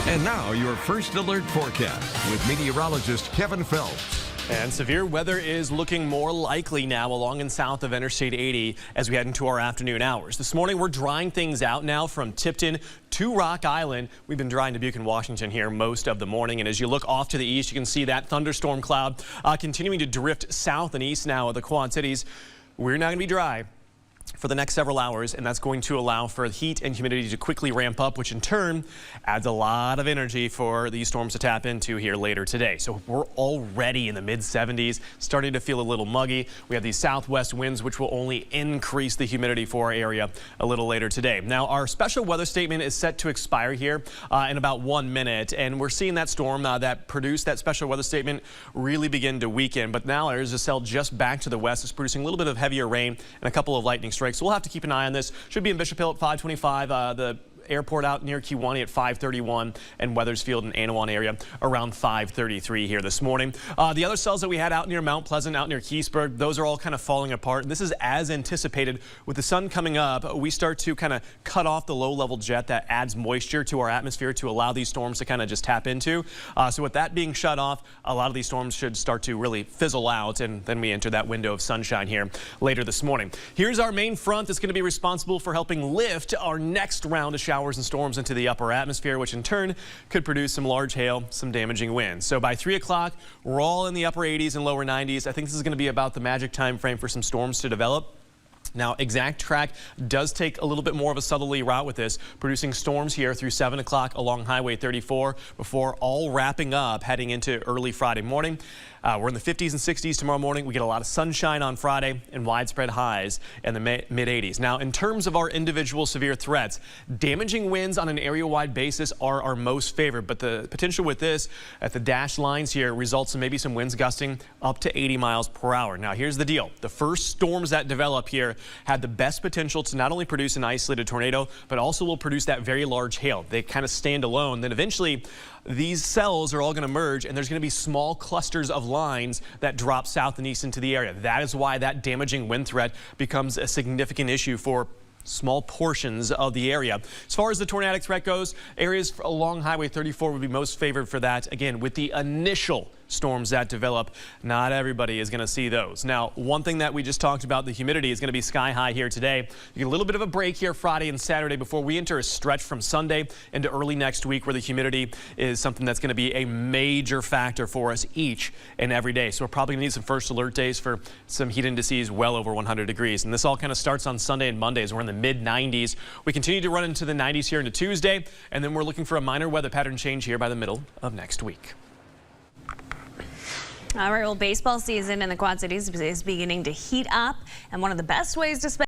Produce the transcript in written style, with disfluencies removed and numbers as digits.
And now your first alert forecast with meteorologist Kevin Phelps. And severe weather is looking more likely now along and south of Interstate 80 as we head into our afternoon hours. This morning we're drying things out now from Tipton to Rock Island. We've been drying Dubuque and Washington here most of the morning, and as you look off to the east you can see that thunderstorm cloud continuing to drift south and east now of the Quad Cities. We're not going to be dry for the next several hours, and that's going to allow for heat and humidity to quickly ramp up, which in turn adds a lot of energy for these storms to tap into here later today. So we're already in the mid-70s, starting to feel a little muggy. We have these southwest winds, which will only increase the humidity for our area a little later today. Now, our special weather statement is set to expire here in about 1 minute, and we're seeing that storm that produced that special weather statement really begin to weaken. But now there's a cell just back to the west. It's producing a little bit of heavier rain and a couple of lightning strikes. So we'll have to keep an eye on this. Should be in Bishop Hill at 525. The airport out near Kewanee at 531, and Weathersfield and Anawan area around 533 here this morning. The other cells that we had out near Mount Pleasant, out near Keysburg, those are all kind of falling apart. And this is as anticipated. With the sun coming up, we start to kind of cut off the low-level jet that adds moisture to our atmosphere to allow these storms to kind of just tap into. So with that being shut off, a lot of these storms should start to really fizzle out, and then we enter that window of sunshine here later this morning. Here's our main front that's going to be responsible for helping lift our next round of showers and storms into the upper atmosphere, which in turn could produce some large hail, some damaging winds. So by 3 o'clock, we're all in the upper 80s and lower 90s. I think this is going to be about the magic time frame for some storms to develop. Now, Exact Track does take a little bit more of a southerly route with this, producing storms here through 7 o'clock along Highway 34 before all wrapping up heading into early Friday morning. We're in the 50s and 60s tomorrow morning. We get a lot of sunshine on Friday and widespread highs in the mid-80s. Now, in terms of our individual severe threats, damaging winds on an area-wide basis are our most favored, but the potential with this at the dashed lines here results in maybe some winds gusting up to 80 miles per hour. Now, here's the deal. The first storms that develop here had the best potential to not only produce an isolated tornado, but also will produce that very large hail. They kind of stand alone. Then eventually, these cells are all going to merge, and there's going to be small clusters of lines that drop south and east into the area. That is why that damaging wind threat becomes a significant issue for small portions of the area. As far as the tornadic threat goes, areas along Highway 34 would be most favored for that. Again, with the initial storms that develop, not everybody is going to see those. Now, one thing that we just talked about, the humidity, is going to be sky high here today. You get a little bit of a break here Friday and Saturday before we enter a stretch from Sunday into early next week where the humidity is something that's going to be a major factor for us each and every day. So we're probably going to need some first alert days for some heat indices well over 100 degrees. And this all kind of starts on Sunday and Mondays. We're in the mid-90s. We continue to run into the 90s here into Tuesday, and then we're looking for a minor weather pattern change here by the middle of next week. All right, well, baseball season in the Quad Cities is beginning to heat up, and one of the best ways to spend